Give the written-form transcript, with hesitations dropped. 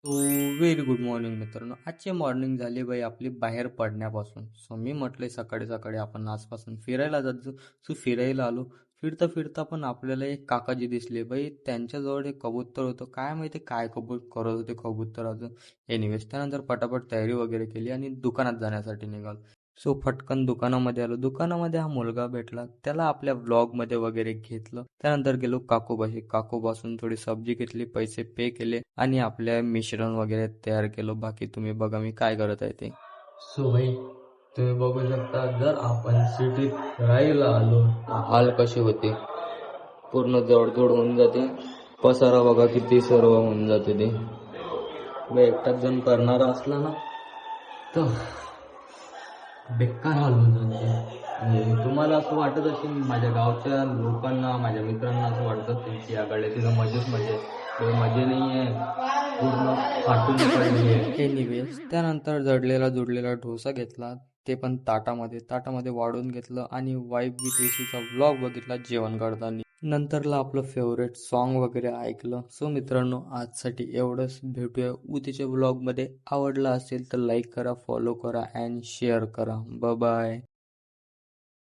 So very good morning मित्रांनो. आजची morning झाली बाई आपली बाहेर पडण्यापासून. सो मी म्हटलंय सकाळी सकाळी आपण आजपासून फिरायला जातो. सो फिरायला आलो. फिरता फिरता पण आपल्याला एक काकाजी दिसले बाई. त्यांच्याजवळ एक कबूतर होतं. काय माहिती काय करत होते कबुतराचं. एनिवेज त्यानंतर पटापट तयारी वगैरे केली आणि दुकानात जाण्यासाठी निघालो. सो फटकन दुकानामध्ये आलो. दुकानामध्ये हा मुलगा भेटला. त्याला आपल्या व्लॉगमध्ये वगैरे घेतलं. त्यानंतर गेलो काकूपाशी. काकूपासून थोडी सब्जी घेतली, पैसे पे केले आणि आपल्या मिश्रण वगैरे तयार केलं. बाकी तुम्ही बघा मी काय करत आहे ते. सो भाई तुम्ही बघू शकता, जर आपण सिटीत राहायला आलो तर हाल कसे होते. पूर्ण जडजोड होऊन जाते. पसारा बघा किती सर्व होऊन जाते ते. एकटाच जण करणारा असला ना तर बेकार हाल होऊन जाते. आणि तुम्हाला असं वाटत असेल, माझ्या गावच्या लोकांना, माझ्या मित्रांना असं वाटत असेल की या गड्याची मजेच मजे, मजे नाही आहे, पूर्ण फाटून पडली आहे. एनिवेज त्यानंतर जडलेला जुडलेला डोसा घेतला, ते पण ताटामध्ये वाढून घेतलं आणि वाईफ विथ एसीचा व्लॉग बघितला जेवण करताना. नंतरला आपलं फेवरेट सॉन्ग वगैरे ऐकलं. सो मित्रांनो आजसाठी एवढंच. भेटूया उद्याच्या व्लॉगमध्ये. आवडला असेल तर लाईक करा, फॉलो करा अँड शेअर करा. Bye bye.